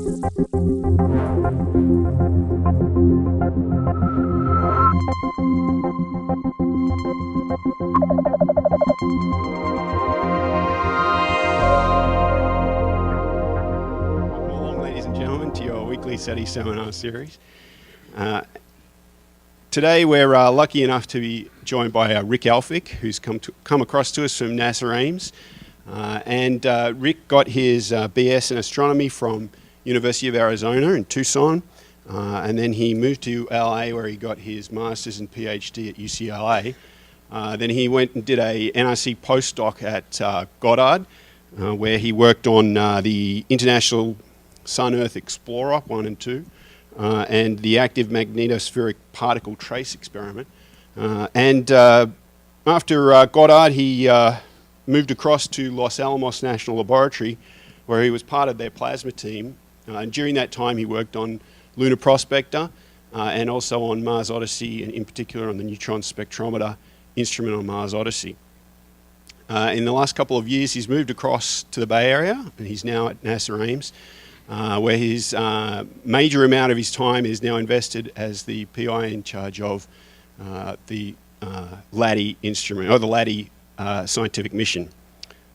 SETI seminar series. Today we're lucky enough to be joined by Rick Elphic, who's come across to us from NASA Ames. Rick got his BS in astronomy from University of Arizona in Tucson, and then he moved to LA where he got his master's and PhD at UCLA. Then he went and did a NRC postdoc at Goddard, where he worked on the International Sun-Earth Explorer 1 and 2, and the active magnetospheric particle trace experiment. After Goddard, he moved across to Los Alamos National Laboratory, where he was part of their plasma team. And during that time, he worked on Lunar Prospector and also on Mars Odyssey, and in particular on the neutron spectrometer instrument on Mars Odyssey. In the last couple of years, he's moved across to the Bay Area, and he's now at NASA Ames, where his major amount of his time is now invested as the PI in charge of the LADEE instrument, or the LADEE scientific mission.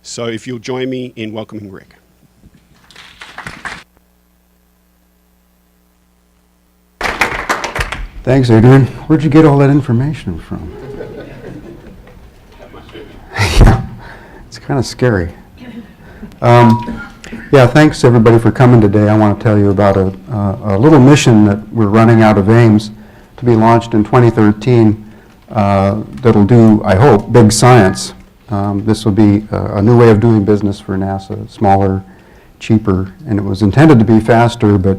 So if you'll join me in welcoming Rick. Thanks, Adrian. Where'd you get all that information from? Yeah, it's kind of scary. Yeah, thanks everybody for coming today. I want to tell you about a little mission that we're running out of Ames to be launched in 2013 that'll do, I hope, big science. This will be a new way of doing business for NASA, smaller, cheaper, and it was intended to be faster, but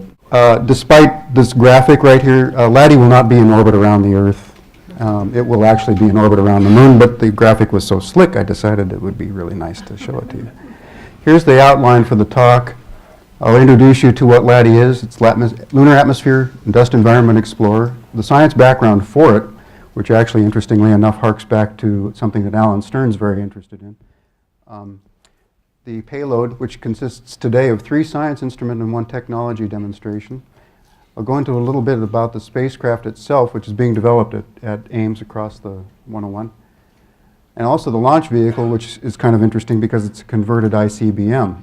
despite this graphic right here, LADEE will not be in orbit around the Earth. It will actually be in orbit around the Moon, but the graphic was so slick I decided it would be really nice to show it to you. Here's the outline for the talk. I'll introduce you to what LADEE is. It's Lunar Atmosphere and Dust Environment Explorer. The science background for it, which actually, interestingly enough, harks back to something that Alan Stern's very interested in. The payload, which consists today of 3 science instrument and 1 technology demonstration. I'll go into a little bit about the spacecraft itself, which is being developed at Ames across the 101. And also the launch vehicle, which is kind of interesting because it's a converted ICBM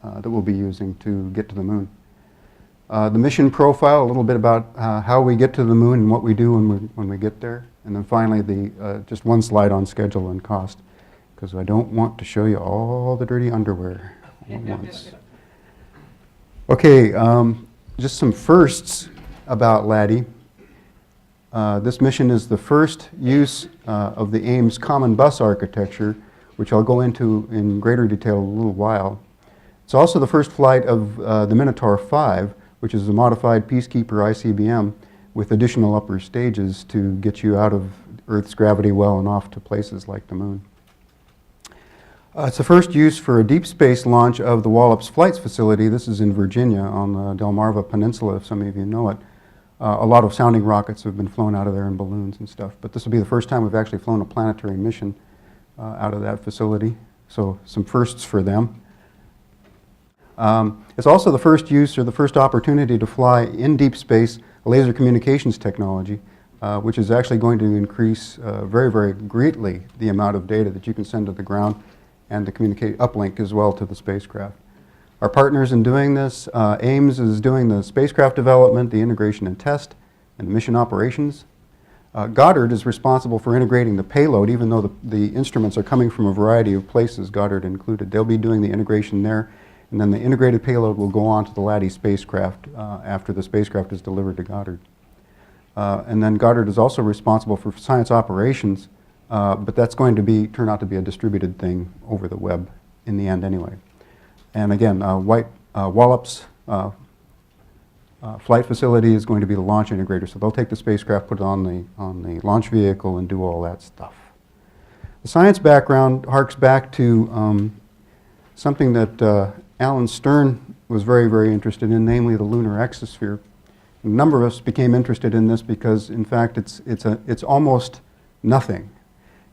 that we'll be using to get to the Moon. The mission profile, a little bit about how we get to the Moon and what we do when we get there. And then finally, just one slide on schedule and cost, because I don't want to show you all the dirty underwear at once. Okay, just some firsts about LADEE. This mission is the first use of the Ames Common Bus architecture, which I'll go into in greater detail in a little while. It's also the first flight of the Minotaur 5, which is a modified Peacekeeper ICBM with additional upper stages to get you out of Earth's gravity well and off to places like the Moon. It's the first use for a deep space launch of the Wallops Flights Facility. This is in Virginia on the Delmarva Peninsula, if some of you know it. A lot of sounding rockets have been flown out of there in balloons and stuff, but this will be the first time we've actually flown a planetary mission out of that facility, so some firsts for them. It's also the first use or the first opportunity to fly in deep space a laser communications technology, which is actually going to increase very, very greatly the amount of data that you can send to the ground and to communicate uplink as well to the spacecraft. Our partners in doing this, Ames is doing the spacecraft development, the integration and test, and the mission operations. Goddard is responsible for integrating the payload, even though the instruments are coming from a variety of places, Goddard included. They'll be doing the integration there, and then the integrated payload will go on to the LADEE spacecraft after the spacecraft is delivered to Goddard. And then Goddard is also responsible for science operations, but that's going to turn out to be a distributed thing over the web in the end anyway. And again, Wallops Flight Facility is going to be the launch integrator, so they'll take the spacecraft, put it on the launch vehicle, and do all that stuff. The science background harks back to something that Alan Stern was very, very interested in, namely the lunar exosphere. A number of us became interested in this because, in fact, it's almost nothing.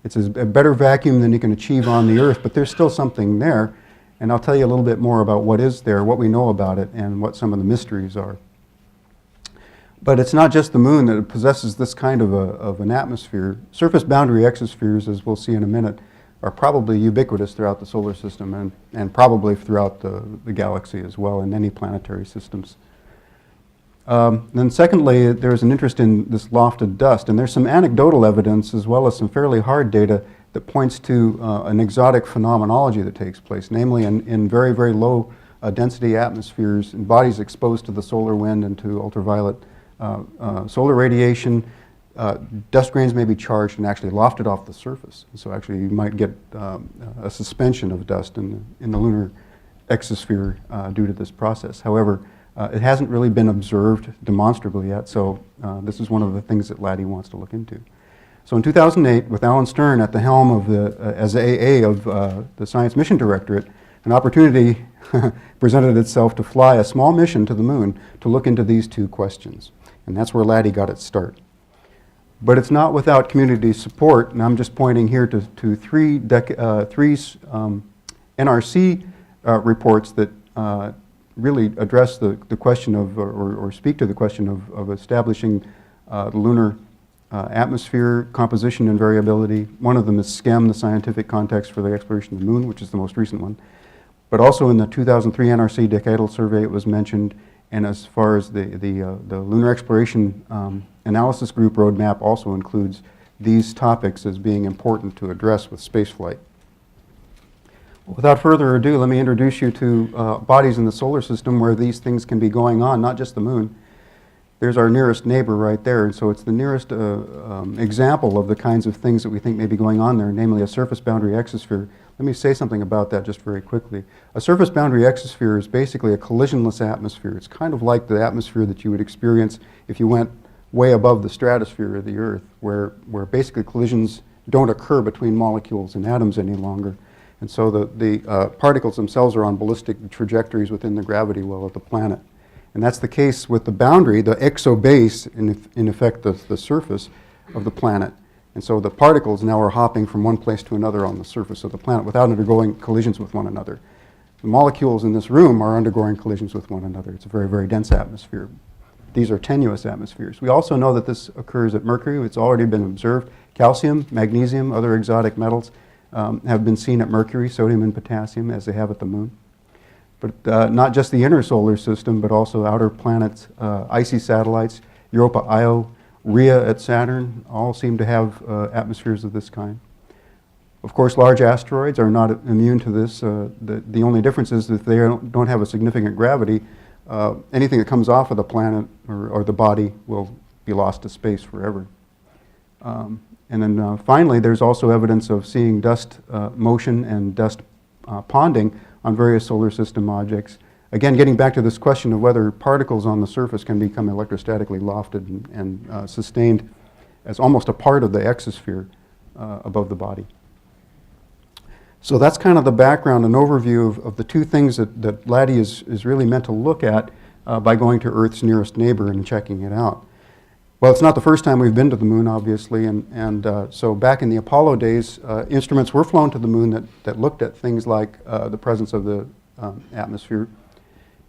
It's a better vacuum than you can achieve on the Earth, but there's still something there. And I'll tell you a little bit more about what is there, what we know about it, and what some of the mysteries are. But it's not just the moon that possesses this kind of an atmosphere. Surface boundary exospheres, as we'll see in a minute, are probably ubiquitous throughout the solar system and probably throughout the galaxy as well, in any planetary systems. Then secondly, there's an interest in this lofted dust, and there's some anecdotal evidence as well as some fairly hard data that points to an exotic phenomenology that takes place, namely in very, very low density atmospheres and bodies exposed to the solar wind and to ultraviolet solar radiation. Dust grains may be charged and actually lofted off the surface. So actually you might get a suspension of dust in the lunar exosphere due to this process. However, it hasn't really been observed demonstrably yet, so this is one of the things that LADEE wants to look into. So in 2008, with Alan Stern at the helm of as AA of the Science Mission Directorate, an opportunity presented itself to fly a small mission to the moon to look into these two questions. And that's where LADEE got its start. But it's not without community support, and I'm just pointing here to three NRC reports that really address the question of, or speak to the question of establishing the lunar atmosphere, composition, and variability. One of them is SCEM, the Scientific Context for the Exploration of the Moon, which is the most recent one. But also in the 2003 NRC Decadal Survey it was mentioned, and as far as the Lunar Exploration Analysis Group roadmap also includes these topics as being important to address with spaceflight. Without further ado, let me introduce you to bodies in the solar system where these things can be going on, not just the moon. There's our nearest neighbor right there, and so it's the nearest example of the kinds of things that we think may be going on there, namely a surface boundary exosphere. Let me say something about that just very quickly. A surface boundary exosphere is basically a collisionless atmosphere. It's kind of like the atmosphere that you would experience if you went way above the stratosphere of the Earth, where basically collisions don't occur between molecules and atoms any longer. And so the particles themselves are on ballistic trajectories within the gravity well of the planet. And that's the case with the boundary, the exobase, in effect the surface of the planet. And so the particles now are hopping from one place to another on the surface of the planet without undergoing collisions with one another. The molecules in this room are undergoing collisions with one another. It's a very, very dense atmosphere. These are tenuous atmospheres. We also know that this occurs at Mercury. It's already been observed. Calcium, magnesium, other exotic metals have been seen at Mercury, sodium and potassium, as they have at the moon. But not just the inner solar system, but also outer planets, icy satellites, Europa Io, Rhea at Saturn, all seem to have atmospheres of this kind. Of course, large asteroids are not immune to this. The only difference is that they don't have a significant gravity. Anything that comes off of the planet or the body will be lost to space forever. And then finally, there's also evidence of seeing dust motion and dust ponding on various solar system objects. Again, getting back to this question of whether particles on the surface can become electrostatically lofted and sustained as almost a part of the exosphere above the body. So that's kind of the background and overview of the two things that LADEE is really meant to look at by going to Earth's nearest neighbor and checking it out. Well, it's not the first time we've been to the moon, obviously, and so back in the Apollo days, instruments were flown to the moon that looked at things like the presence of the atmosphere.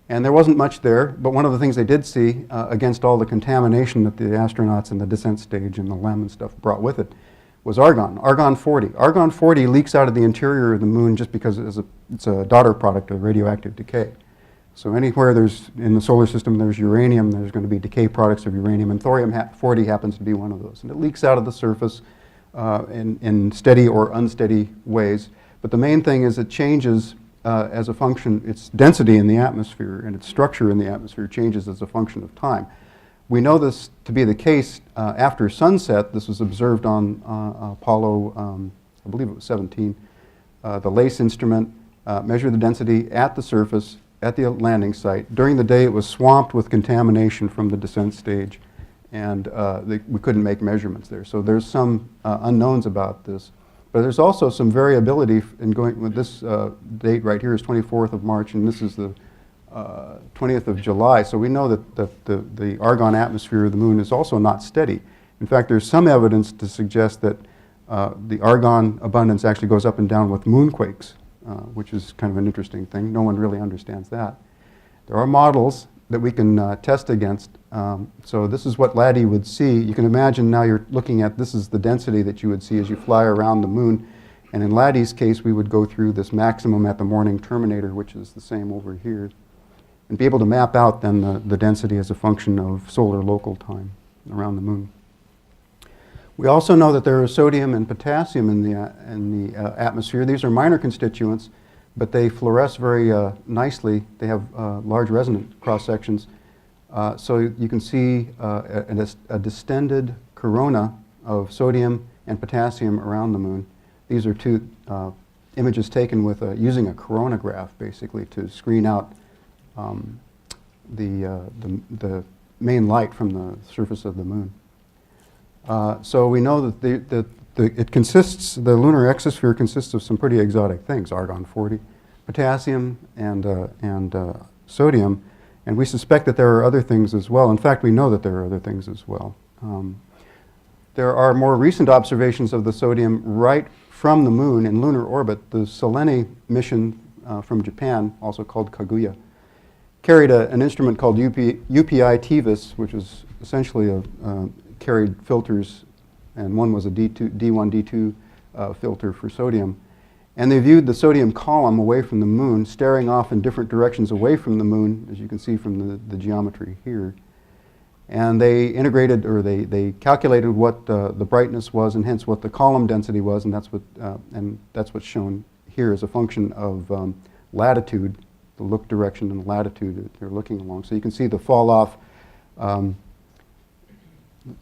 And there wasn't much there, but one of the things they did see, against all the contamination that the astronauts in the descent stage and the LEM and stuff brought with it, was argon, argon-40. Argon-40 leaks out of the interior of the moon just because it's a daughter product of radioactive decay. So anywhere in the solar system there's uranium, there's going to be decay products of uranium, and thorium-40 happens to be one of those. And it leaks out of the surface in steady or unsteady ways. But the main thing is it changes as a function, its density in the atmosphere and its structure in the atmosphere changes as a function of time. We know this to be the case after sunset. This was observed on Apollo, I believe it was 17. The LACE instrument measured the density at the surface at the landing site. During the day it was swamped with contamination from the descent stage, and we couldn't make measurements there. So there's some unknowns about this. But there's also some variability in going with this date right here is 24th of March, and this is the 20th of July. So we know that the argon atmosphere of the moon is also not steady. In fact, there's some evidence to suggest that the argon abundance actually goes up and down with moonquakes which is kind of an interesting thing. No one really understands that. There are models that we can test against. So this is what LADEE would see. You can imagine now you're looking at, this is the density that you would see as you fly around the moon. And in LADEE's case, we would go through this maximum at the morning terminator, which is the same over here, and be able to map out then the density as a function of solar local time around the moon. We also know that there is sodium and potassium in the atmosphere. These are minor constituents, but they fluoresce very nicely. They have large resonant cross-sections. So you can see a distended corona of sodium and potassium around the moon. These are two images taken with using a coronagraph, basically, to screen out the main light from the surface of the moon. So we know that the lunar exosphere consists of some pretty exotic things: argon-40, potassium, and sodium. And we suspect that there are other things as well. In fact, we know that there are other things as well. There are more recent observations of the sodium right from the moon in lunar orbit. The Selene mission from Japan, also called Kaguya, carried an instrument called UPI-TVIS, which is essentially carried filters, and one was a D1, D2 filter for sodium. And they viewed the sodium column away from the moon, staring off in different directions away from the moon, as you can see from the geometry here. And they integrated, or they calculated what the brightness was, and hence what the column density was, and that's what's shown here as a function of latitude, the look direction and the latitude that they're looking along. So you can see the fall off. Let's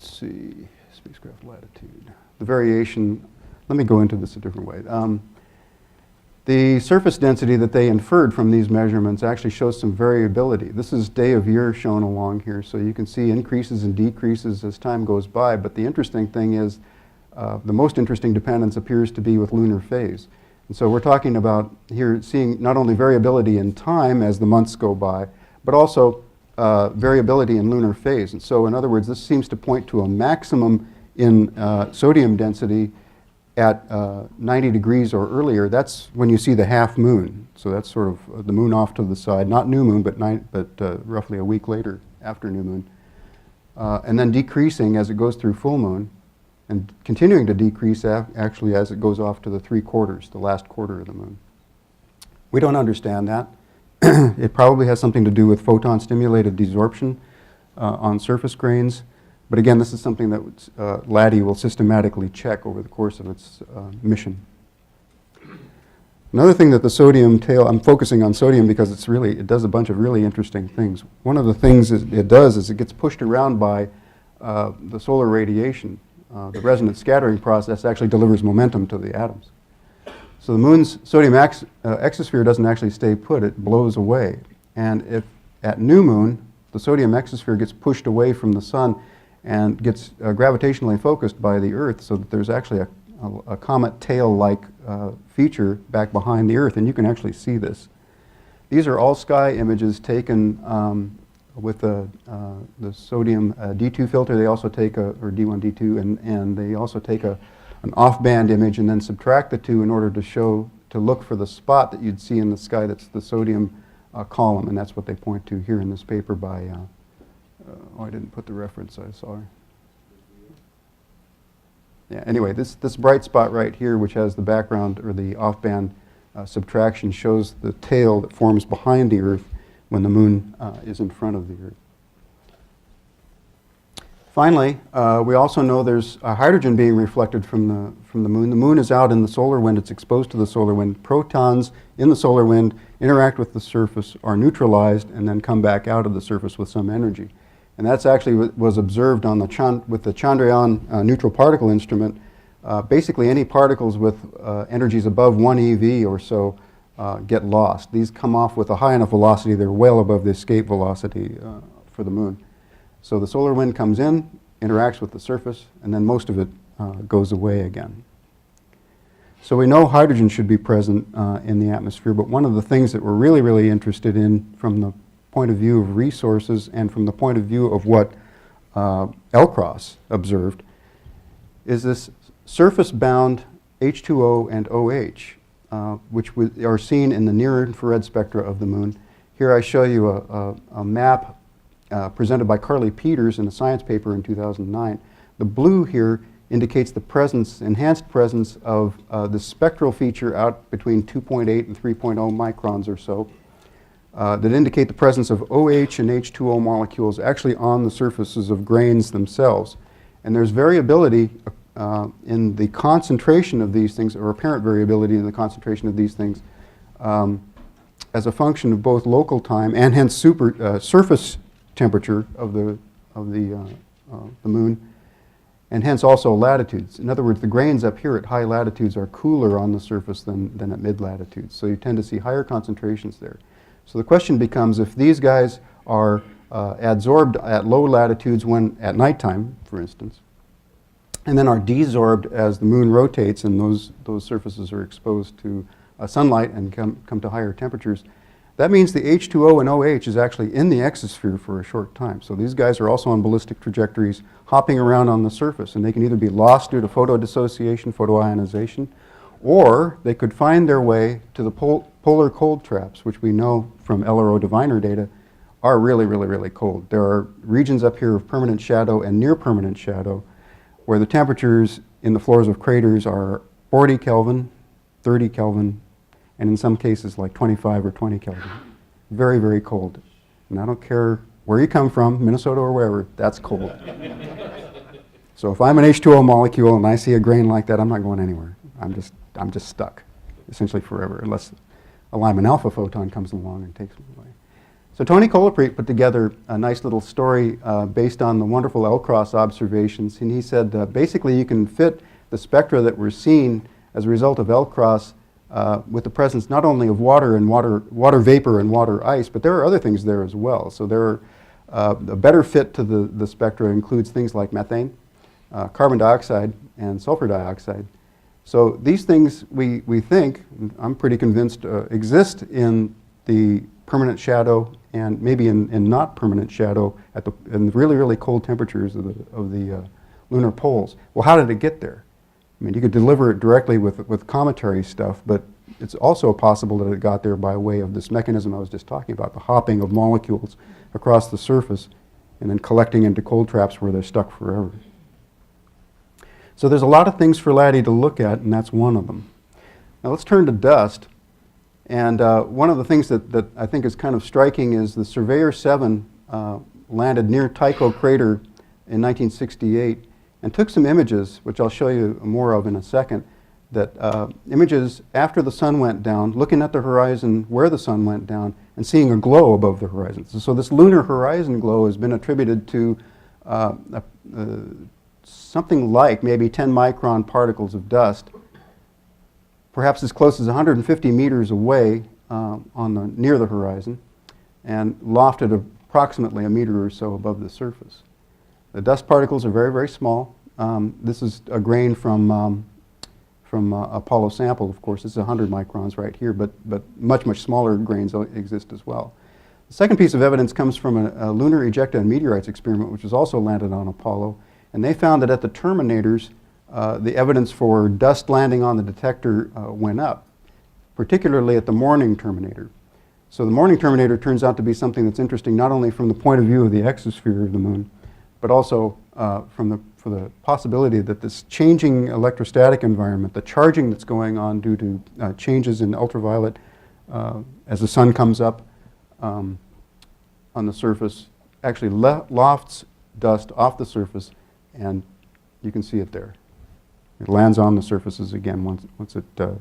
see, spacecraft latitude. The variation, let me go into this a different way. The surface density that they inferred from these measurements actually shows some variability. This is day of year shown along here, so you can see increases and decreases as time goes by. But the interesting thing is, the most interesting dependence appears to be with lunar phase. And so we're talking about here seeing not only variability in time as the months go by, but also variability in lunar phase. And so in other words, this seems to point to a maximum in sodium density at 90 degrees or earlier. That's when you see the half moon. So that's sort of the moon off to the side, not new moon, but roughly a week later after new moon. And then decreasing as it goes through full moon, and continuing to decrease actually as it goes off to the 3/4, the last quarter of the moon. We don't understand that. It probably has something to do with photon-stimulated desorption on surface grains. But again, this is something that LADEE will systematically check over the course of its mission. Another thing that the sodium tail, I'm focusing on sodium because it does a bunch of really interesting things. One of the things it does is it gets pushed around by the solar radiation. The resonance scattering process actually delivers momentum to the atoms. So the moon's sodium exosphere doesn't actually stay put, it blows away. And if at new moon, the sodium exosphere gets pushed away from the sun and gets gravitationally focused by the Earth, so that there's actually a comet tail-like feature back behind the Earth, and you can actually see this. These are all sky images taken with the sodium D2 filter. They also take or D1, D2, and they also take an off-band image and then subtract the two in order to look for the spot that you'd see in the sky that's the sodium column, and that's what they point to here in this paper by, I didn't put the reference, I'm sorry. Yeah, anyway, this bright spot right here, which has the background or the off-band subtraction, shows the tail that forms behind the Earth when the moon is in front of the Earth. Finally, we also know there's hydrogen being reflected from the moon. The moon is out in the solar wind. It's exposed to the solar wind. Protons in the solar wind interact with the surface, are neutralized, and then come back out of the surface with some energy. And that's actually what was observed on with the Chandrayaan neutral particle instrument. Basically, any particles with energies above 1 eV or so get lost. These come off with a high enough velocity, they're well above the escape velocity for the moon. So the solar wind comes in, interacts with the surface, and then most of it goes away again. So we know hydrogen should be present in the atmosphere, but one of the things that we're really, really interested in from the point of view of resources and from the point of view of what L-Cross observed is this surface-bound H2O and OH which are seen in the near-infrared spectra of the moon. Here I show you a map presented by Carly Peters in a science paper in 2009. The blue here indicates the presence, enhanced presence of the spectral feature out between 2.8 and 3.0 microns or so that indicate the presence of OH and H2O molecules actually on the surfaces of grains themselves. And there's variability in the concentration of these things, or apparent variability in the concentration of these things, as a function of both local time and hence surface temperature of the moon, and hence also latitudes. In other words, the grains up here at high latitudes are cooler on the surface than at mid-latitudes. So you tend to see higher concentrations there. So the question becomes, if these guys are adsorbed at low latitudes when at nighttime, for instance, and then are desorbed as the moon rotates and those surfaces are exposed to sunlight and come to higher temperatures, that means the H2O and OH is actually in the exosphere for a short time. So these guys are also on ballistic trajectories, hopping around on the surface, and they can either be lost due to photodissociation, photoionization, or they could find their way to the polar cold traps, which we know from LRO diviner data are really, really, really cold. There are regions up here of permanent shadow and near permanent shadow where the temperatures in the floors of craters are 40 Kelvin, 30 Kelvin, and in some cases like 25 or 20 Kelvin. Very, very cold. And I don't care where you come from, Minnesota or wherever, that's cold. So if I'm an H2O molecule and I see a grain like that, I'm not going anywhere. I'm just stuck, essentially forever, unless a Lyman alpha photon comes along and takes me away. So Tony Colaprete put together a nice little story based on the wonderful L-cross observations, and he said basically you can fit the spectra that we're seeing as a result of L-cross with the presence not only of water and water vapor and water ice, but there are other things there as well. So there are, a better fit to the spectra includes things like methane, carbon dioxide, and sulfur dioxide. So these things we think, I'm pretty convinced, exist in the permanent shadow and maybe in not permanent shadow in really, really cold temperatures of the lunar poles. Well, how did it get there? I mean, you could deliver it directly with cometary stuff, but it's also possible that it got there by way of this mechanism I was just talking about, the hopping of molecules across the surface and then collecting into cold traps where they're stuck forever. So there's a lot of things for LADEE to look at, and that's one of them. Now let's turn to dust. And one of the things that I think is kind of striking is the Surveyor 7 landed near Tycho crater in 1968 and took some images, which I'll show you more of in a second, that images after the sun went down, looking at the horizon where the sun went down, and seeing a glow above the horizon. So this lunar horizon glow has been attributed to something like maybe 10 micron particles of dust, perhaps as close as 150 meters away near the horizon, and lofted approximately a meter or so above the surface. The dust particles are very, very small. This is a grain from Apollo sample, of course. It's 100 microns right here, but much, much smaller grains exist as well. The second piece of evidence comes from a lunar ejecta and meteorites experiment, which was also landed on Apollo. And they found that at the terminators, the evidence for dust landing on the detector went up, particularly at the morning terminator. So the morning terminator turns out to be something that's interesting not only from the point of view of the exosphere of the moon, but also for the possibility that this changing electrostatic environment, the charging that's going on due to changes in ultraviolet as the sun comes up on the surface, actually lofts dust off the surface, and you can see it there. It lands on the surfaces again once the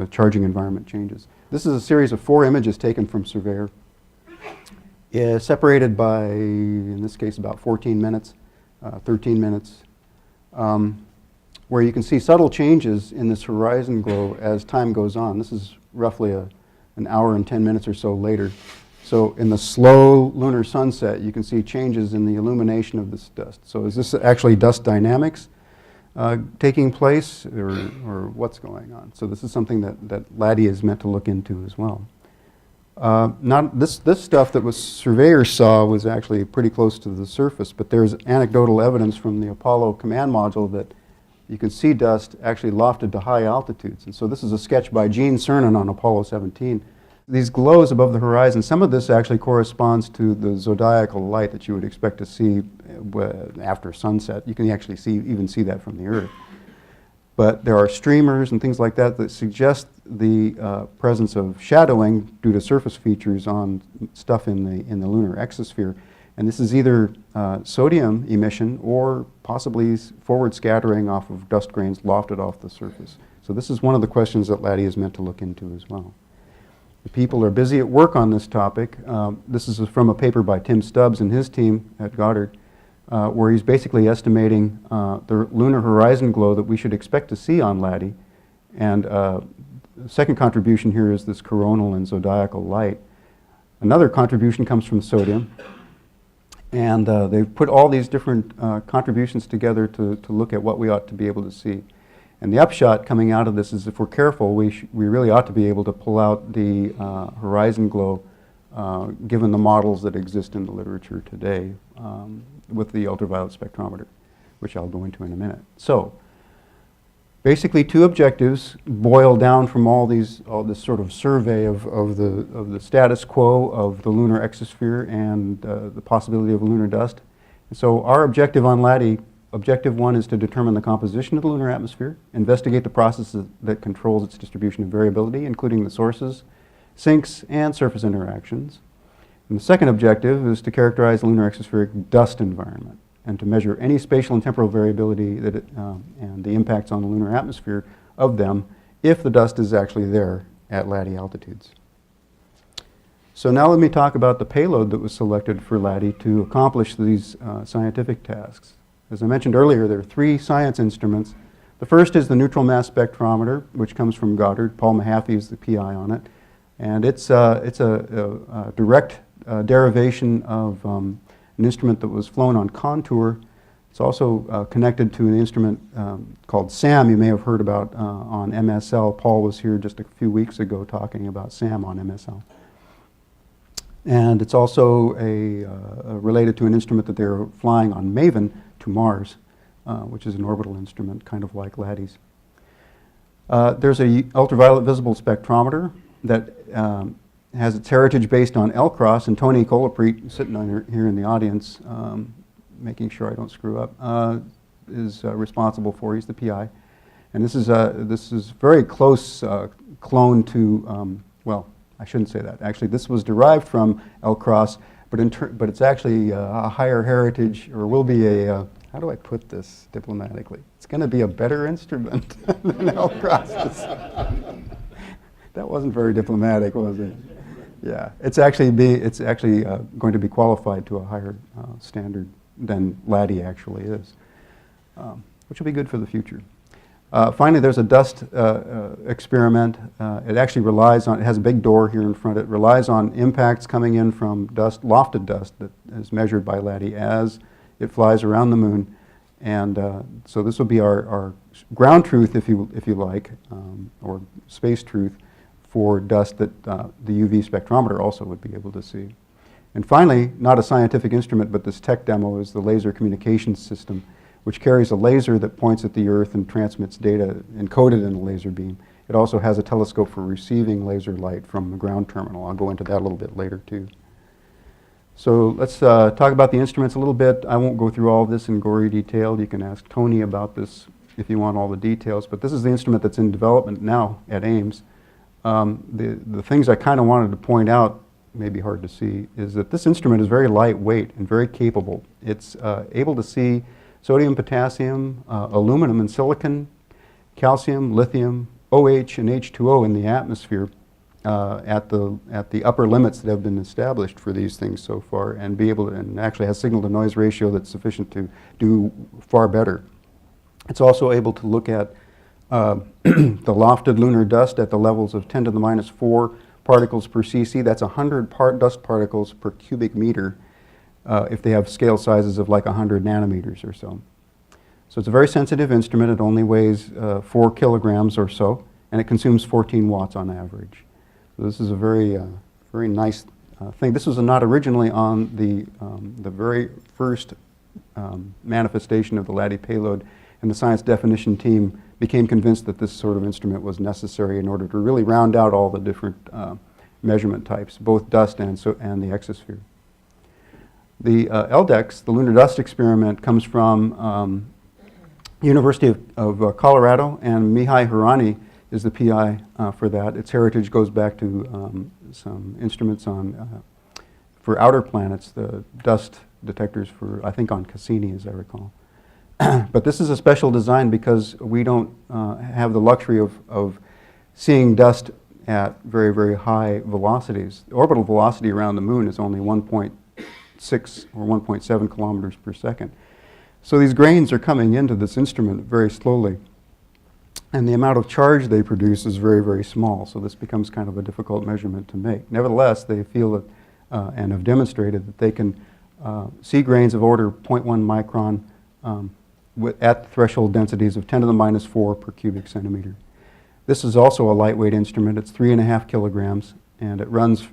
charging environment changes. This is a series of 4 images taken from Surveyor, separated by, in this case, about 14 minutes, 13 minutes, where you can see subtle changes in this horizon glow as time goes on. This is roughly an hour and 10 minutes or so later. So in the slow lunar sunset, you can see changes in the illumination of this dust. So is this actually dust dynamics taking place, or what's going on? So this is something that LADEE is meant to look into as well. This stuff that Surveyor saw was actually pretty close to the surface, but there's anecdotal evidence from the Apollo command module that you can see dust actually lofted to high altitudes. And so this is a sketch by Gene Cernan on Apollo 17. These glows above the horizon, some of this actually corresponds to the zodiacal light that you would expect to see after sunset. You can actually even see that from the Earth. But there are streamers and things like that that suggest the presence of shadowing due to surface features on stuff in the lunar exosphere. And this is either sodium emission or possibly forward scattering off of dust grains lofted off the surface. So this is one of the questions that LADEE is meant to look into as well. The people are busy at work on this topic. This is from a paper by Tim Stubbs and his team at Goddard, where he's basically estimating the lunar horizon glow that we should expect to see on LADEE. And the second contribution here is this coronal and zodiacal light. Another contribution comes from sodium. And they've put all these different contributions together to look at what we ought to be able to see. And the upshot coming out of this is if we're careful, we really ought to be able to pull out the horizon glow given the models that exist in the literature today with the ultraviolet spectrometer, which I'll go into in a minute. So basically two objectives boil down from all this sort of survey of the status quo of the lunar exosphere and the possibility of lunar dust. And so our objective on LADEE, objective one, is to determine the composition of the lunar atmosphere, investigate the process that controls its distribution of variability, including the sources, sinks, and surface interactions. And the second objective is to characterize the lunar exospheric dust environment and to measure any spatial and temporal variability that and the impacts on the lunar atmosphere of them if the dust is actually there at LADEE altitudes. So now let me talk about the payload that was selected for LADEE to accomplish these scientific tasks. As I mentioned earlier, there are three science instruments. The first is the neutral mass spectrometer, which comes from Goddard. Paul Mahaffey is the PI on it. And it's a direct derivation of an instrument that was flown on Contour. It's also connected to an instrument called SAM you may have heard about on MSL. Paul was here just a few weeks ago talking about SAM on MSL. And it's also related to an instrument that they're flying on MAVEN to Mars, which is an orbital instrument kind of like LADEE's. There's a ultraviolet visible spectrometer that has its heritage based on L-Cross, and Tony Colaprete, sitting on here in the audience, making sure I don't screw up, is responsible for. He's the PI. And this is very close clone to, well, I shouldn't say that. Actually, this was derived from L-Cross, but it's actually a higher heritage, or will be a, how do I put this diplomatically? It's going to be a better instrument than L-Cross. That wasn't very diplomatic, was it? Yeah, it's actually going to be qualified to a higher standard than LADEE actually is, which will be good for the future. Finally, there's a dust experiment. It actually relies on, it has a big door here in front. It relies on impacts coming in from dust, lofted dust, that is measured by LADEE as it flies around the moon. And so this will be our ground truth, if you like, or space truth for dust that the UV spectrometer also would be able to see. And finally, not a scientific instrument, but this tech demo is the laser communications system, which carries a laser that points at the Earth and transmits data encoded in a laser beam. It also has a telescope for receiving laser light from the ground terminal. I'll go into that a little bit later too. So let's talk about the instruments a little bit. I won't go through all of this in gory detail. You can ask Tony about this if you want all the details, but this is the instrument that's in development now at Ames. The things I kind of wanted to point out, maybe hard to see, is that this instrument is very lightweight and very capable. It's able to see sodium, potassium, aluminum and silicon, calcium, lithium, OH, and H2O in the atmosphere at the upper limits that have been established for these things so far, and be able to, and actually has signal-to-noise ratio that's sufficient to do far better. It's also able to look at the lofted lunar dust at the levels of 10 to the minus 4 particles per cc. That's 100 dust particles per cubic meter if they have scale sizes of like 100 nanometers or so. So it's a very sensitive instrument. It only weighs 4 kilograms or so, and it consumes 14 watts on average. So this is a very nice thing. This was not originally on the very first manifestation of the LADEE payload, and the science definition team became convinced that this sort of instrument was necessary in order to really round out all the different measurement types, both dust and the exosphere. The LDEX, the lunar dust experiment, comes from University of Colorado, and Mihai Hirani is the PI for that. Its heritage goes back to some instruments for outer planets, the dust detectors for, I think, on Cassini, as I recall. But this is a special design because we don't have the luxury of seeing dust at very, very high velocities. The orbital velocity around the moon is only 1.6 or 1.7 kilometers per second. So these grains are coming into this instrument very slowly, and the amount of charge they produce is very, very small, so this becomes kind of a difficult measurement to make. Nevertheless, they feel that, and have demonstrated that they can see grains of order 0.1 micron at threshold densities of 10 to the minus 4 per cubic centimeter. This is also a lightweight instrument. It's 3.5 kilograms, and it runs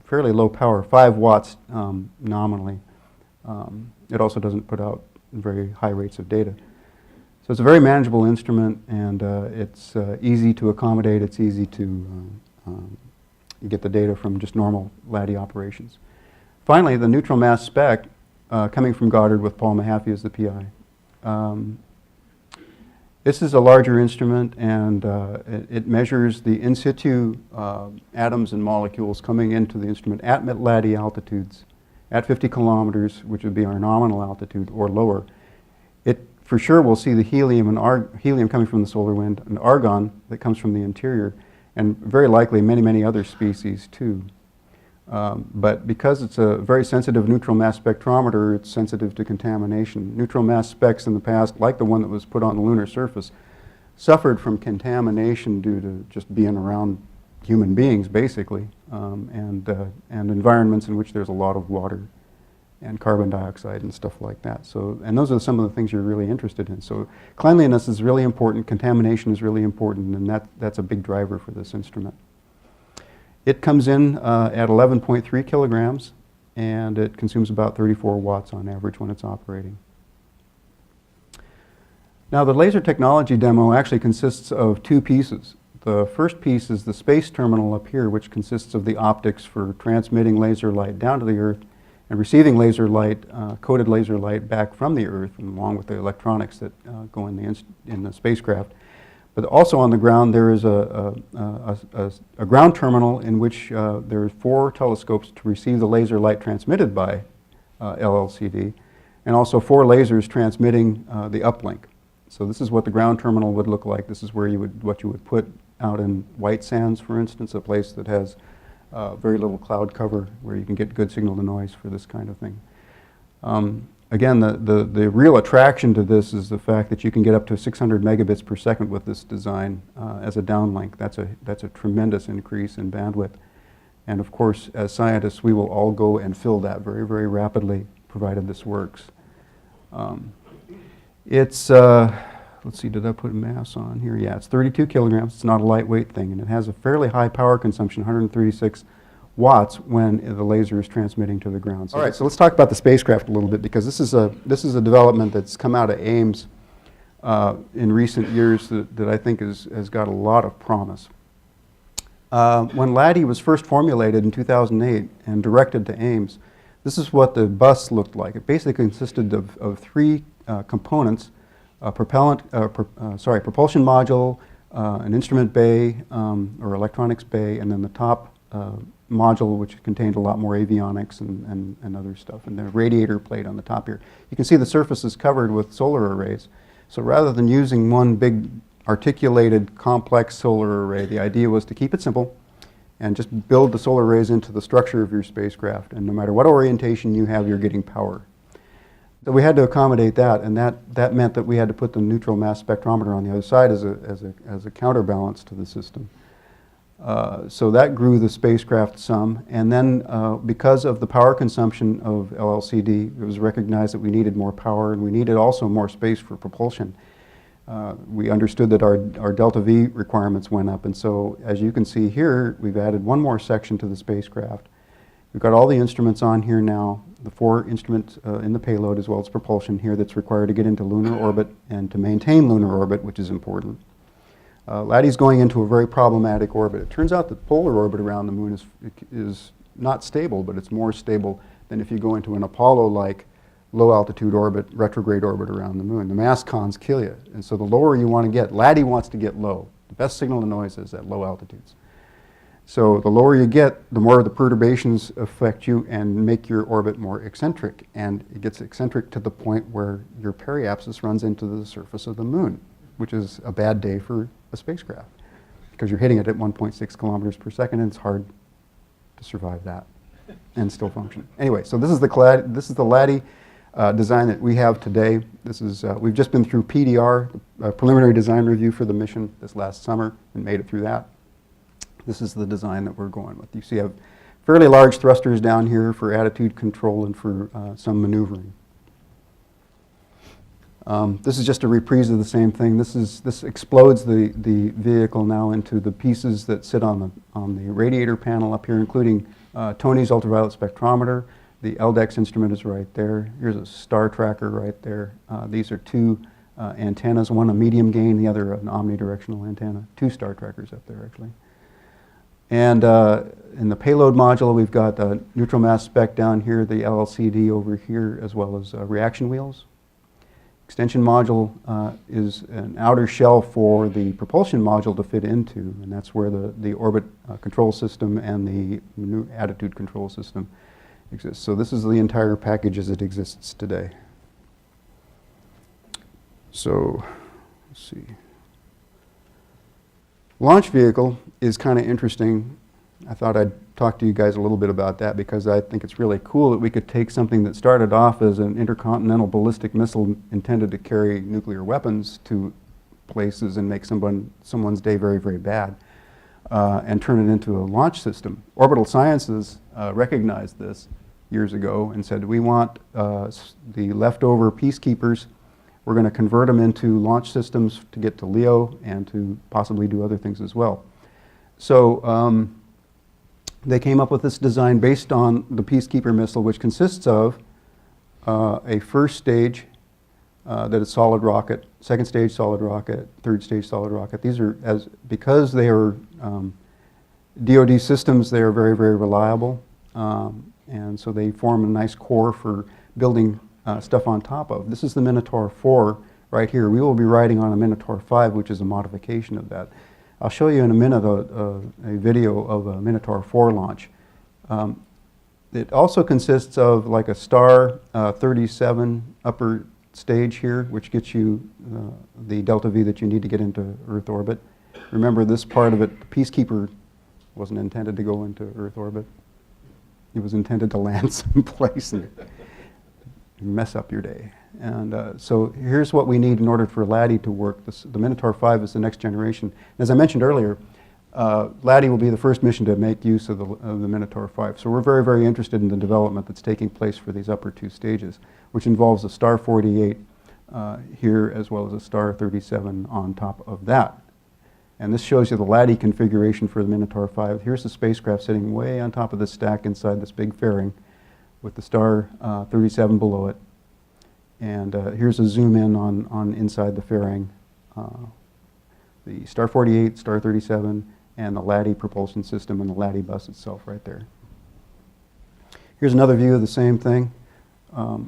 fairly low power, 5 watts nominally. It also doesn't put out very high rates of data. So it's a very manageable instrument, and it's easy to accommodate. It's easy to get the data from just normal LADEE operations. Finally, the neutral mass spec, coming from Goddard with Paul Mahaffey as the PI. This is a larger instrument, and it measures the in situ atoms and molecules coming into the instrument at LADEE altitudes, at 50 kilometers, which would be our nominal altitude, or lower. It for sure will see the helium and helium coming from the solar wind, and argon that comes from the interior, and very likely many, many other species too. But because it's a very sensitive neutral mass spectrometer, it's sensitive to contamination. Neutral mass specs in the past, like the one that was put on the lunar surface, suffered from contamination due to just being around human beings, basically, and environments in which there's a lot of water and carbon dioxide and stuff like that. So, and those are some of the things you're really interested in. So cleanliness is really important, contamination is really important, and that's a big driver for this instrument. It comes in at 11.3 kilograms, and it consumes about 34 watts on average when it's operating. Now, the laser technology demo actually consists of 2 pieces. The first piece is the space terminal up here, which consists of the optics for transmitting laser light down to the Earth and receiving laser light, coded laser light back from the Earth, and along with the electronics that go in the spacecraft. But also on the ground, there is a ground terminal in which there are 4 telescopes to receive the laser light transmitted by LLCD, and also 4 lasers transmitting the uplink. So this is what the ground terminal would look like. This is where what you would put out in White Sands, for instance, a place that has very little cloud cover, where you can get good signal to noise for this kind of thing. Again, the real attraction to this is the fact that you can get up to 600 megabits per second with this design as a downlink. That's a tremendous increase in bandwidth. And of course, as scientists, we will all go and fill that very, very rapidly, provided this works. Let's see, did I put mass on here? Yeah, it's 32 kilograms. It's not a lightweight thing, and it has a fairly high power consumption, 136 watts when the laser is transmitting to the ground. So, all right, so let's talk about the spacecraft a little bit, because this is a development that's come out of Ames in recent years that I think has got a lot of promise. When LADEE was first formulated in 2008 and directed to Ames, this is what the bus looked like. It basically consisted of 3 components: a propulsion module, an instrument bay or electronics bay, and then the top module, which contained a lot more avionics and other stuff, and the radiator plate on the top here. You can see the surface is covered with solar arrays. So rather than using one big articulated complex solar array, the idea was to keep it simple and just build the solar arrays into the structure of your spacecraft, and no matter what orientation you have, you're getting power. So we had to accommodate that, and that meant that we had to put the neutral mass spectrometer on the other side as a counterbalance to the system. So that grew the spacecraft some, and then because of the power consumption of LLCD, it was recognized that we needed more power, and we needed also more space for propulsion. We understood that our delta V requirements went up, and so as you can see here, we've added one more section to the spacecraft. We've got all the instruments on here now, the 4 instruments in the payload as well as propulsion here that's required to get into lunar orbit and to maintain lunar orbit, which is important. LADEE is going into a very problematic orbit. It turns out that polar orbit around the moon is not stable, but it's more stable than if you go into an Apollo-like low altitude orbit, retrograde orbit around the moon. The mass cons kill you. And so the lower you want to get, LADEE wants to get low. The best signal to noise is at low altitudes. So the lower you get, the more the perturbations affect you and make your orbit more eccentric. And it gets eccentric to the point where your periapsis runs into the surface of the moon, which is a bad day for a spacecraft because you're hitting it at 1.6 kilometers per second and it's hard to survive that and still function. Anyway, so this is the LADEE design that we have today. This is, we've just been through PDR, preliminary design review for the mission this last summer and made it through that. This is the design that we're going with. You see I have fairly large thrusters down here for attitude control and for some maneuvering. This is just a reprise of the same thing. This explodes the vehicle now into the pieces that sit on the radiator panel up here, including Tony's ultraviolet spectrometer. The LDEX instrument is right there. Here's a star tracker right there. These are 2 antennas, one a medium gain, the other an omnidirectional antenna. 2 star trackers up there, actually. And in the payload module, we've got the neutral mass spec down here, the LLCD over here, as well as reaction wheels. Extension module is an outer shell for the propulsion module to fit into, and that's where the orbit control system and the attitude control system exists. So this is the entire package as it exists today. So, let's see. Launch vehicle is kind of interesting. I thought I'd talk to you guys a little bit about that because I think it's really cool that we could take something that started off as an intercontinental ballistic missile intended to carry nuclear weapons to places and make someone's day very, very bad and turn it into a launch system. Orbital Sciences recognized this years ago and said, we want the leftover peacekeepers. We're going to convert them into launch systems to get to LEO and to possibly do other things as well. So they came up with this design based on the Peacekeeper missile, which consists of a first stage that is solid rocket, second stage solid rocket, third stage solid rocket. These are, because they are DoD systems, they are very, very reliable. And so they form a nice core for building stuff on top of. This is the Minotaur 4 right here. We will be riding on a Minotaur 5, which is a modification of that. I'll show you in a minute a video of a Minotaur 4 launch. It also consists of like a Star 37 upper stage here, which gets you the delta V that you need to get into Earth orbit. Remember, this part of it, the Peacekeeper wasn't intended to go into Earth orbit. It was intended to land someplace and mess up your day. And so here's what we need in order for LADEE to work. The Minotaur 5 is the next generation. As I mentioned earlier, LADEE will be the first mission to make use of the Minotaur 5. So we're very, very interested in the development that's taking place for these upper 2 stages, which involves a Star 48 here as well as a Star 37 on top of that. And this shows you the LADEE configuration for the Minotaur 5. Here's the spacecraft sitting way on top of the stack inside this big fairing with the Star 37 below it. And here's a zoom in on inside the fairing. The Star 48, Star 37, and the LADEE propulsion system and the LADEE bus itself right there. Here's another view of the same thing.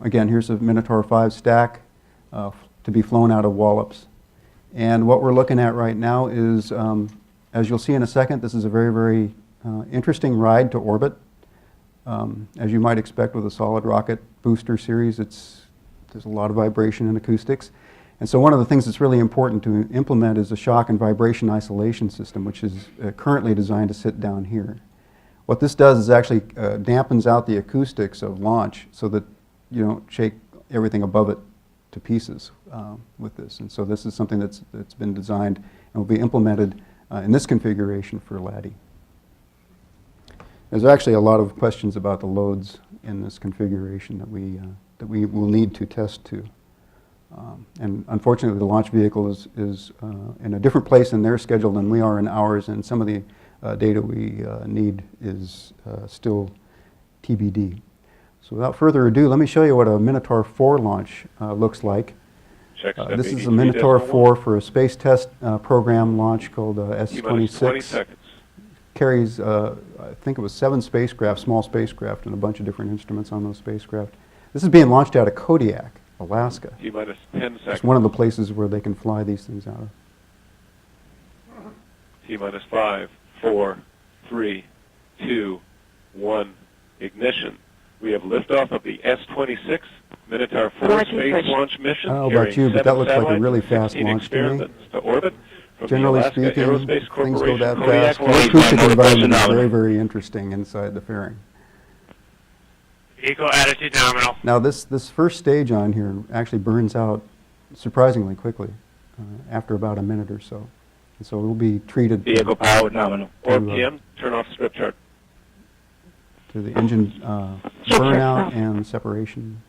Again, here's a Minotaur 5 stack to be flown out of Wallops. And what we're looking at right now is, as you'll see in a second, this is a very, very interesting ride to orbit. As you might expect with a solid rocket booster series, there's a lot of vibration and acoustics. And so one of the things that's really important to implement is a shock and vibration isolation system, which is currently designed to sit down here. What this does is actually dampens out the acoustics of launch so that you don't shake everything above it to pieces with this. And so this is something that's been designed and will be implemented in this configuration for LADEE. There's actually a lot of questions about the loads in this configuration that we will need to test to. And unfortunately, the launch vehicle is in a different place in their schedule than we are in ours, and some of the data we need is still TBD. So without further ado, let me show you what a Minotaur 4 launch looks like. This is a Minotaur 4 for a space test program launch called S26. Carries, I think it was 7 spacecraft, small spacecraft, and a bunch of different instruments on those spacecraft. This is being launched out of Kodiak, Alaska. T-minus 10 seconds. It's one of the places where they can fly these things out of. T-minus 5, 4, 3, 2, 1, ignition. We have liftoff of the S-26 Minotaur 4 space launch mission. I don't know about you, but that looks like a really fast launch to me. To orbit Generally speaking, things go that fast. The acoustic environment is very, very interesting inside the fairing. Vehicle attitude nominal. Now this first stage on here actually burns out surprisingly quickly after about a minute or so. And so it will be treated vehicle powered nominal. RPM, turn off script chart. To the engine burnout and separation.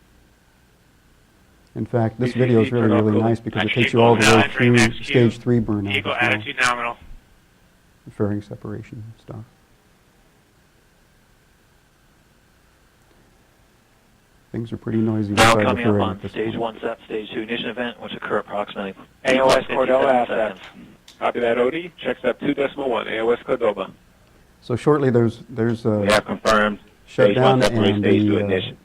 In fact, this video is really, really nice because it takes you all the way through stage 3 burnout. Vehicle attitude nominal. Fairing separation stuff. Things are pretty noisy Now inside the coming up fairing on at this stage point. 1 SEP, stage 2 ignition event, which occur approximately AOS 57 Cordova assets. seconds. Copy that, OD. Check step 2.1, AOS Cordova. So shortly there's We have confirmed shutdown stage 1 and stage 2 the ignition.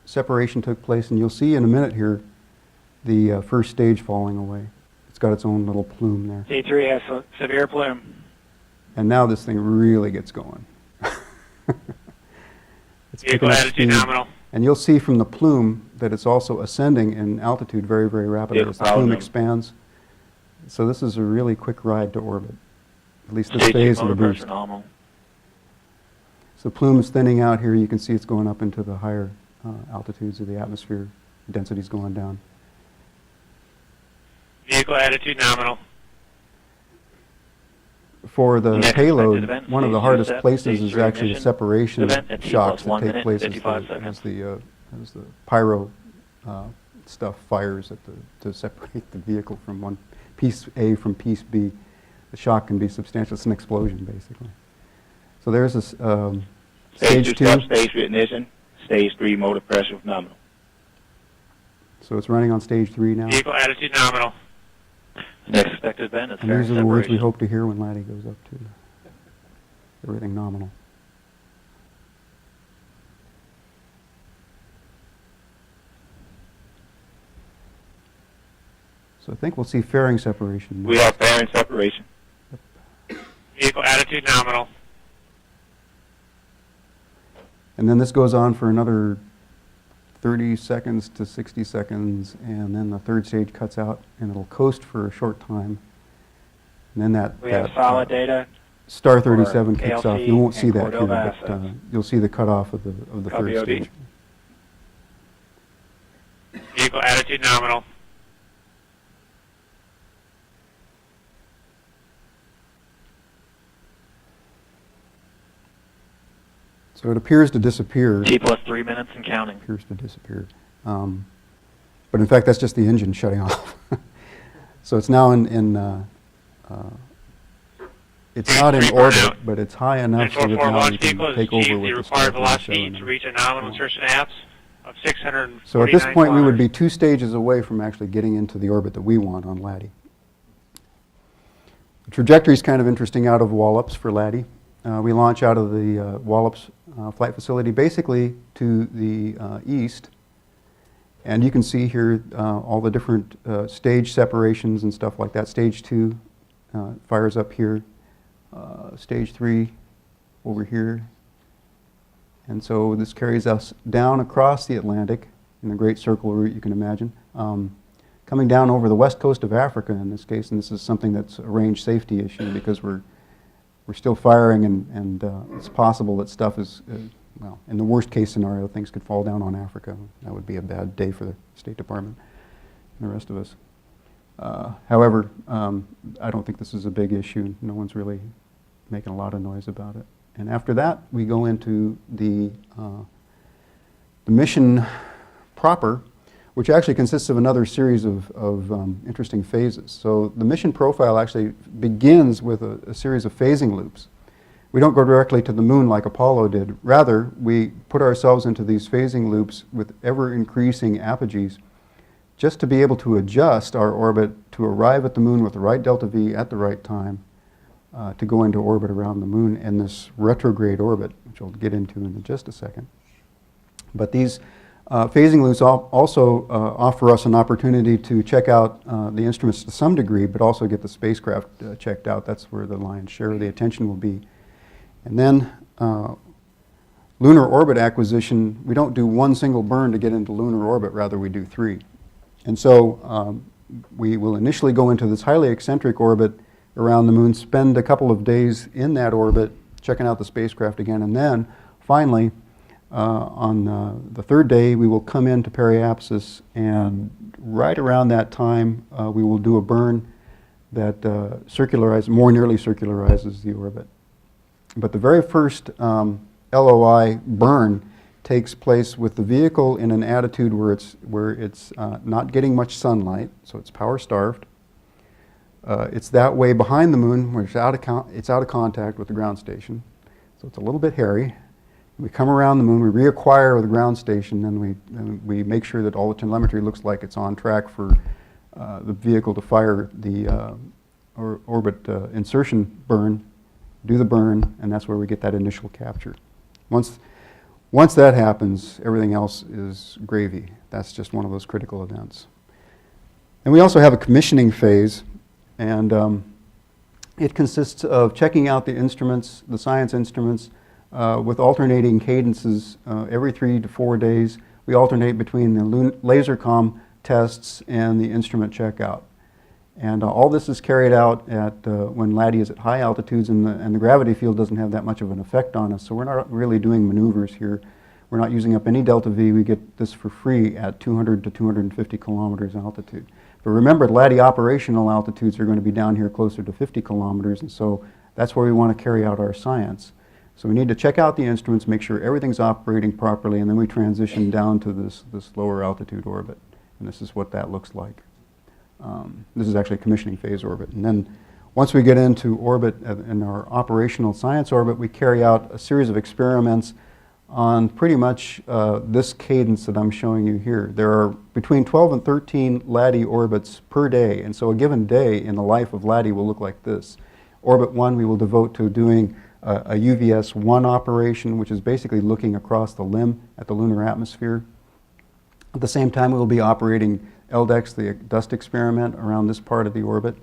separation took place, and you'll see in a minute here the first stage falling away. It's got its own little plume there. T3 has severe plume. And now this thing really gets going. It's picking Vehicle up attitude speed. nominal. And you'll see from the plume that it's also ascending in altitude very, very rapidly as the plume expands. So this is a really quick ride to orbit, at least this Stage 2 phase of the motor boost. pressure nominal. So plume is thinning out here. You can see it's going up into the higher altitudes of the atmosphere. Density's going down. Vehicle attitude nominal. For the Next payload, expected event, one of the stage hardest 2 SEP, places stage is 3 actually the ignition separation event at T shocks plus that 1 take minute, place 55 seconds. as the pyro stuff fires at to separate the vehicle from one piece A from piece B. The shock can be substantial. It's an explosion, basically. So there's this stage 2. Step, stage 3 ignition, stage 3 motor pressure nominal. So it's running on stage 3 now. Vehicle attitude nominal. Next expected event is And fairing these are the words we separation. hope to hear when LADEE goes up to. Everything nominal. So I think we'll see fairing separation. We have fairing separation. Vehicle attitude nominal. And then this goes on for another 30 seconds to 60 seconds, and then the third stage cuts out, and it'll coast for a short time. And then that We have solid data. Star 37 for kicks off. ALC You won't see and that here, Cordova but assets. you'll see the cutoff of the Copy, third OD. stage. Vehicle attitude nominal. So it appears to disappear. T plus 3 minutes and counting. Appears to disappear. But in fact, that's just the engine shutting off. So it's now it's not in orbit, but it's high enough so that 4 now launch you can vehicle has take over achieved with the the required Star velocity 37. to reach a nominal insertion apse of 649 So at this point, we would be kilometers. 2 stages away from actually getting into the orbit that we want on LADEE. The trajectory is kind of interesting out of Wallops for LADEE. We launch out of the Wallops flight facility basically to the east. And you can see here all the different stage separations and stuff like that. Stage 2 fires up here. Stage 3 over here. And so this carries us down across the Atlantic in the Great Circle route, you can imagine. Coming down over the west coast of Africa in this case, and this is something that's a range safety issue because we're still firing, and it's possible that stuff is, well, in the worst case scenario, things could fall down on Africa. That would be a bad day for the State Department and the rest of us. However, I don't think this is a big issue. No one's really making a lot of noise about it. And after that, we go into the mission proper, which actually consists of another series of interesting phases. So the mission profile actually begins with a series of phasing loops. we don't go directly to the moon like Apollo did. Rather, we put ourselves into these phasing loops with ever-increasing apogees just to be able to adjust our orbit to arrive at the moon with the right delta V at the right time to go into orbit around the moon in this retrograde orbit, which I'll get into in just a second. But these phasing loops also offer us an opportunity to check out the instruments to some degree, but also get the spacecraft checked out. That's where the lion's share of the attention will be. And then lunar orbit acquisition, we don't do one single burn to get into lunar orbit, rather we do 3. And so we will initially go into this highly eccentric orbit around the moon, spend a couple of days in that orbit, checking out the spacecraft again, and then finally, on the 3rd day, we will come into periapsis, and right around that time, we will do a burn that more nearly circularizes the orbit. But the very first LOI burn takes place with the vehicle in an attitude where it's not getting much sunlight, so it's power starved. It's that way behind the moon, where it's out of contact with the ground station, so it's a little bit hairy. We come around the moon, we reacquire the ground station, and we make sure that all the telemetry looks like it's on track for the vehicle to fire the orbit insertion burn, do the burn, and that's where we get that initial capture. Once that happens, everything else is gravy. That's just one of those critical events. And we also have a commissioning phase, and it consists of checking out the instruments, the science instruments, with alternating cadences every 3 to 4 days. We alternate between the laser comm tests and the instrument checkout. And all this is carried out at when LADEE is at high altitudes, and the gravity field doesn't have that much of an effect on us, so we're not really doing maneuvers here. We're not using up any delta V. We get this for free at 200 to 250 kilometers altitude. But remember, LADEE operational altitudes are going to be down here closer to 50 kilometers, and so that's where we want to carry out our science. So we need to check out the instruments, make sure everything's operating properly, and then we transition down to this lower altitude orbit. And this is what that looks like. This is actually a commissioning phase orbit. And then once we get into orbit in our operational science orbit, we carry out a series of experiments on pretty much this cadence that I'm showing you here. There are between 12 and 13 LADEE orbits per day, and so a given day in the life of LADEE will look like this. Orbit 1 we will devote to doing a UVS-1 operation, which is basically looking across the limb at the lunar atmosphere. At the same time, we will be operating LDEX, the dust experiment, around this part of the orbit.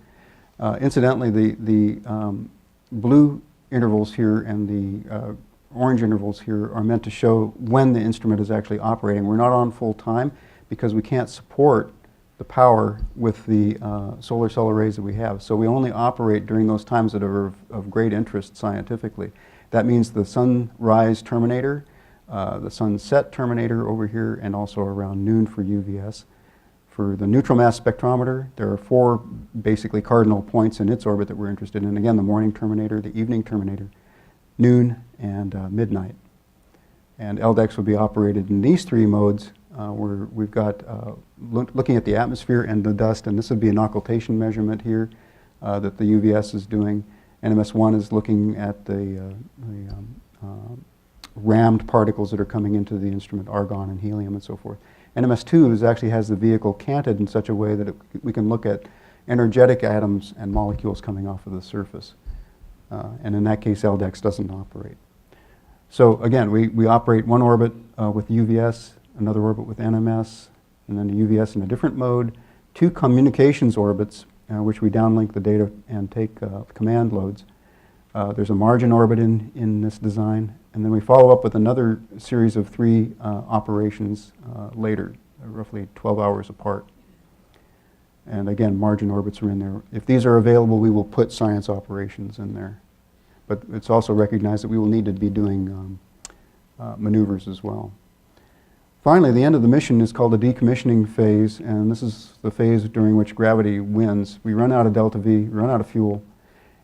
Incidentally, the blue intervals here and the orange intervals here are meant to show when the instrument is actually operating. We're not on full time because we can't support the power with the solar cell arrays that we have. So we only operate during those times that are of great interest scientifically. That means the sunrise terminator, the sunset terminator over here, and also around noon for UVS. For the neutral mass spectrometer, there are 4 basically cardinal points in its orbit that we're interested in. Again, the morning terminator, the evening terminator, noon, and midnight. And LDEX will be operated in these 3 modes where we've got looking at the atmosphere and the dust, and this would be an occultation measurement here that the UVS is doing. NMS-1 is looking at the rammed particles that are coming into the instrument, argon and helium and so forth. NMS-2 actually has the vehicle canted in such a way that we can look at energetic atoms and molecules coming off of the surface. And in that case, LDEX doesn't operate. So again, we operate one orbit with UVS, another orbit with NMS, and then the UVS in a different mode, 2 communications orbits, which we downlink the data and take command loads. There's a margin orbit in this design, and then we follow up with another series of 3 operations later, roughly 12 hours apart. And again, margin orbits are in there. If these are available, we will put science operations in there. But it's also recognized that we will need to be doing maneuvers as well. Finally, the end of the mission is called the decommissioning phase, and this is the phase during which gravity wins. We run out of delta V, run out of fuel,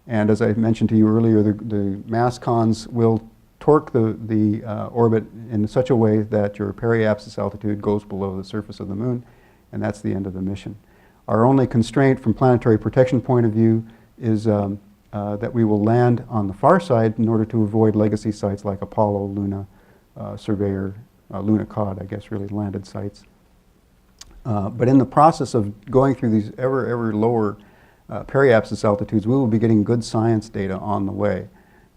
and as I mentioned to you earlier, the mass cons will torque the orbit in such a way that your periapsis altitude goes below the surface of the moon, and that's the end of the mission. Our only constraint from planetary protection point of view is that we will land on the far side in order to avoid legacy sites like Apollo, Luna, Surveyor, Luna Cod, I guess, really landed sites. But in the process of going through these ever lower periapsis altitudes, we will be getting good science data on the way.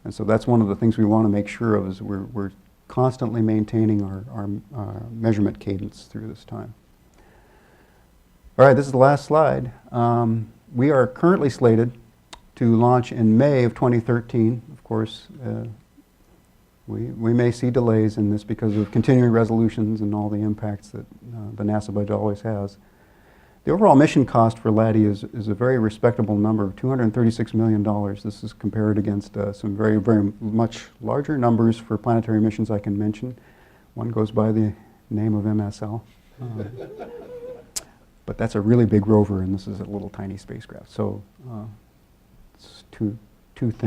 And so that's one of the things we want to make sure of, is we're constantly maintaining our measurement cadence through this time. All right, this is the last slide. We are currently slated to launch in May of 2013. Of course, we may see delays in this because of continuing resolutions and all the impacts that the NASA budget always has. The overall mission cost for LADEE is a very respectable number of $236 million. This is compared against some very much larger numbers for planetary missions I can mention. One goes by the name of MSL. But that's a really big rover, and this is a little tiny spacecraft. So it's two different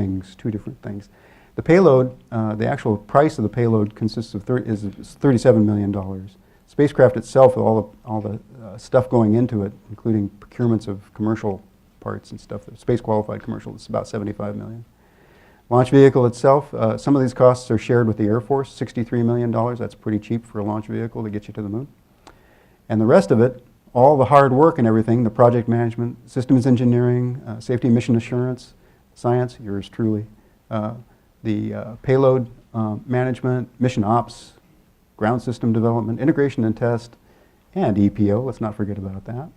things. The payload, the actual price of the payload consists of is $37 million. Spacecraft itself, with all the stuff going into it, including procurements of commercial parts and stuff, space qualified commercial, it's about $75 million. Launch vehicle itself, some of these costs are shared with the Air Force, $63 million. That's pretty cheap for a launch vehicle to get you to the moon. And the rest of it, all the hard work and everything, the project management, systems engineering, safety and mission assurance, science, yours truly, the payload management, mission ops, ground system development, integration and test, and EPO, let's not forget about that,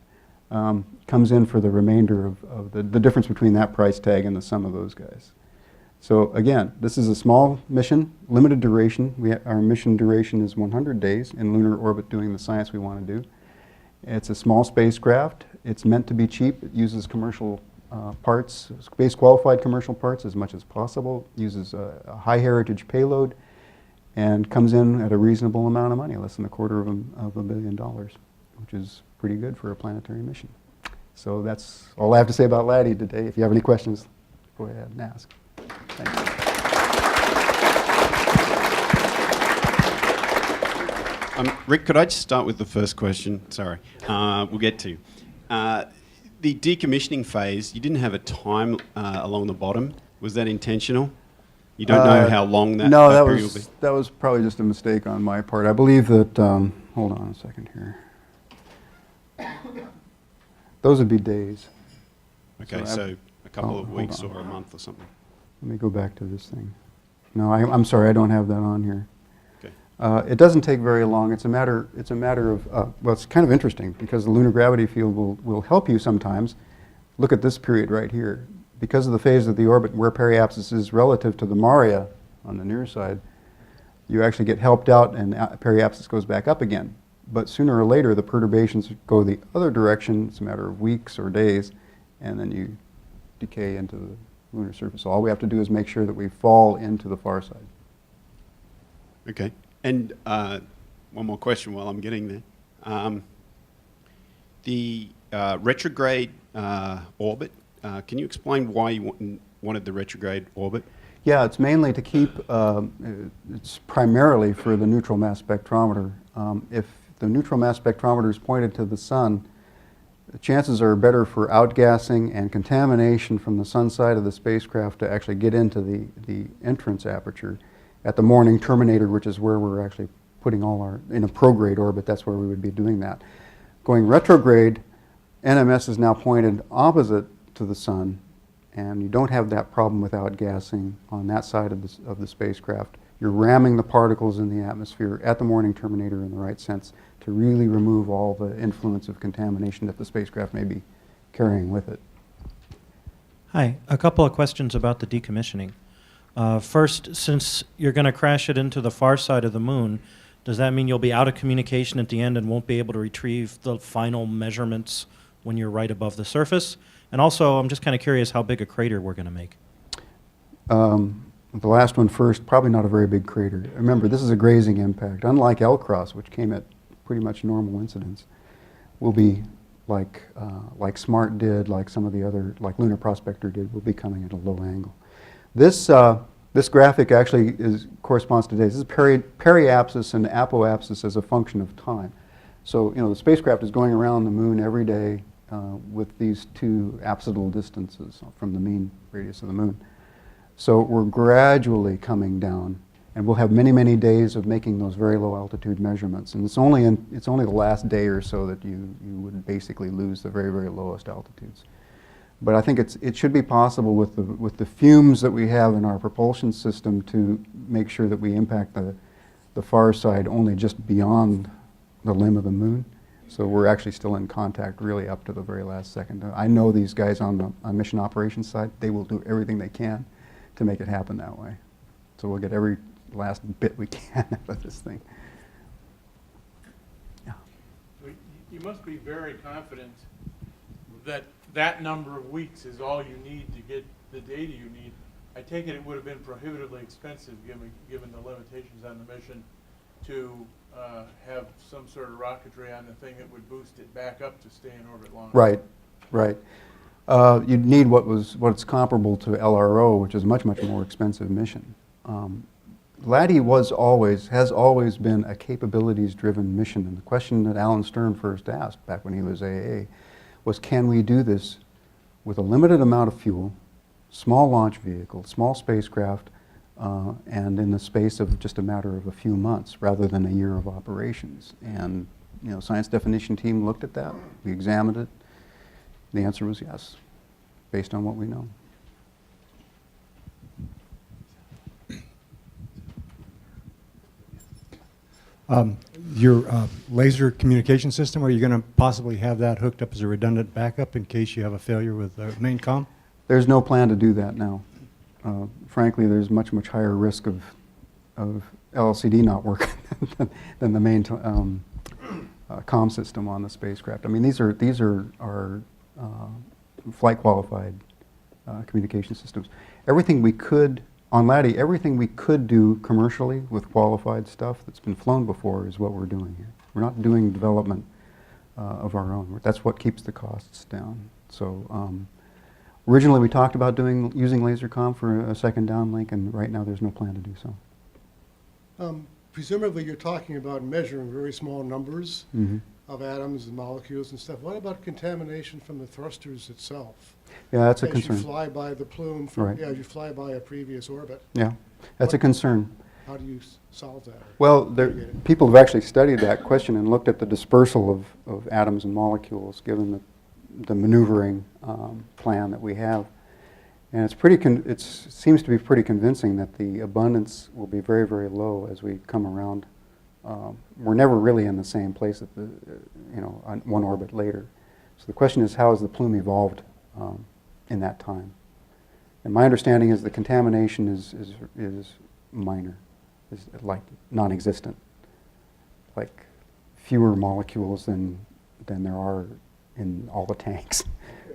comes in for the remainder of the difference between that price tag and the sum of those guys. So again, this is a small mission, limited duration. Our mission duration is 100 days in lunar orbit doing the science we want to do. It's a small spacecraft. It's meant to be cheap. It uses commercial parts, space qualified commercial parts as much as possible, uses a high heritage payload, and comes in at a reasonable amount of money, less than $250 million, which is pretty good for a planetary mission. So that's all I have to say about LADEE today. If you have any questions, go ahead and ask. Thanks. Rick, could I just start with the first question? Sorry, we'll get to. The decommissioning phase, you didn't have a time along the bottom. Was that intentional? You don't know how long that period will be? That was probably just a mistake on my part. I believe that, hold on a second here. Those would be days. Okay, so a couple of weeks or a month or something. Let me go back to this thing. No, I'm sorry, I don't have that on here. Okay. It doesn't take very long. It's a matter of, well, it's kind of interesting because the lunar gravity field will help you sometimes. Look at this period right here. Because of the phase of the orbit where periapsis is relative to the Maria on the near side, you actually get helped out and periapsis goes back up again. But sooner or later, the perturbations go the other direction. It's a matter of weeks or days, and then you decay into the lunar surface. So all we have to do is make sure that we fall into the far side. Okay. And one more question while I'm getting there. The retrograde orbit, can you explain why you wanted the retrograde orbit? Yeah, it's mainly to keep, it's primarily for the neutral mass spectrometer. If the neutral mass spectrometer is pointed to the sun, the chances are better for outgassing and contamination from the sun side of the spacecraft to actually get into the entrance aperture. At the morning terminator, which is where we're actually putting all our, in a prograde orbit, that's where we would be doing that. Going retrograde, NMS is now pointed opposite to the sun, and you don't have that problem with outgassing on that side of the spacecraft. You're ramming the particles in the atmosphere at the morning terminator in the right sense to really remove all the influence of contamination that the spacecraft may be carrying with it. Hi, a couple of questions about the decommissioning. First, since you're going to crash it into the far side of the moon, does that mean you'll be out of communication at the end and won't be able to retrieve the final measurements when you're right above the surface? And also, I'm just kind of curious how big a crater we're going to make. The last one first, probably not a very big crater. Remember, this is a grazing impact. Unlike L-Cross, which came at pretty much normal incidence, will be like SMART did, like some of the other, like Lunar Prospector did, will be coming at a low angle. This graphic actually corresponds to days. This is periapsis and apoapsis as a function of time. So, you know, the spacecraft is going around the moon every day with these two apsidal distances from the mean radius of the moon. So we're gradually coming down, and we'll have many, many days of making those very low altitude measurements. And it's only the last day or so that you would basically lose the very, very lowest altitudes. But I think it should be possible with the fumes that we have in our propulsion system to make sure that we impact the far side only just beyond the limb of the moon. So we're actually still in contact really up to the very last second. I know these guys on the mission operations side, they will do everything they can to make it happen that way. So we'll get every last bit we can out of this thing. Yeah. You must be very confident that that number of weeks is all you need to get the data you need. I take it would have been prohibitively expensive, given the limitations on the mission, to have some sort of rocketry on the thing that would boost it back up to stay in orbit longer. Right, right. You'd need what's comparable to LRO, which is a much, much more expensive mission. LADEE has always been a capabilities-driven mission, and the question that Alan Stern first asked back when he was AA was, can we do this with a limited amount of fuel, small launch vehicle, small spacecraft, and in the space of just a matter of a few months rather than a year of operations? And science definition team looked at that, we examined it. The answer was yes, based on what we know. Your laser communication system, are you going to possibly have that hooked up as a redundant backup in case you have a failure with the main comm? There's no plan to do that now. Frankly, there's much, much higher risk of LLCD not working than the main comm system on the spacecraft. I mean, these are flight qualified communication systems. Everything we could on LADEE, everything we could do commercially with qualified stuff that's been flown before is what we're doing here. We're not doing development of our own. That's what keeps the costs down. So originally we talked about using laser comm for a second downlink, and right now there's no plan to do so. Presumably you're talking about measuring very small numbers of atoms and molecules and stuff. What about contamination from the thrusters itself? Yeah, that's a concern. As you fly by the plume, as you fly by a previous orbit. Yeah, that's a concern. How do you solve that? Well, people have actually studied that question and looked at the dispersal of atoms and molecules given the maneuvering plan that we have. And it seems to be pretty convincing that the abundance will be very, very low as we come around. We're never really in the same place at on one orbit later. So the question is, how has the plume evolved in that time? And my understanding is the contamination is minor, is like non-existent, like fewer molecules than there are in all the tanks.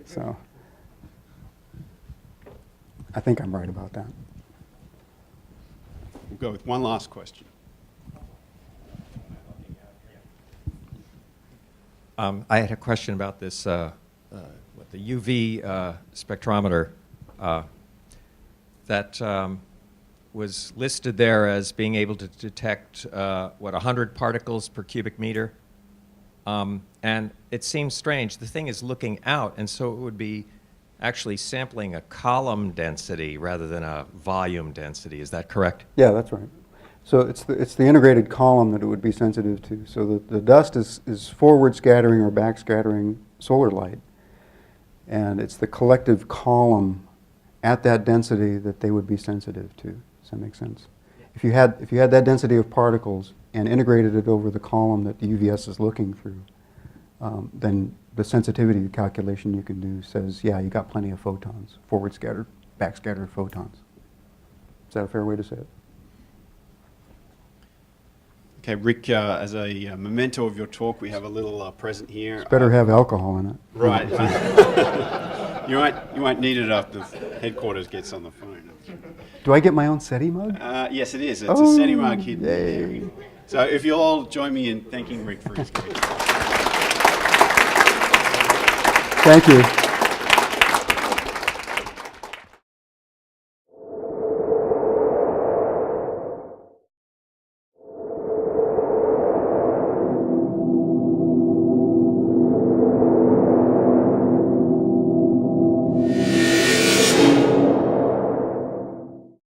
So I think I'm right about that. We'll go with one last question. I had a question about this, the UV spectrometer that was listed there as being able to detect, 100 particles per cubic meter. And it seems strange. The thing is looking out, and so it would be actually sampling a column density rather than a volume density. Is that correct? Yeah, that's right. So it's the integrated column that it would be sensitive to. So the dust is forward scattering or back scattering solar light, and it's the collective column at that density that they would be sensitive to. Does that make sense? If you had that density of particles and integrated it over the column that the UVS is looking through, then the sensitivity calculation you can do says, yeah, you got plenty of photons, forward scattered, back scattered photons. Is that a fair way to say it? Okay, Rick, as a memento of your talk, we have a little present here. It's better have alcohol in it. Right. You won't need it after headquarters gets on the phone. Do I get my own SETI mug? Yes, it is. It's a SETI mug hidden here. So if you'll all join me in thanking Rick for his gift. Thank you.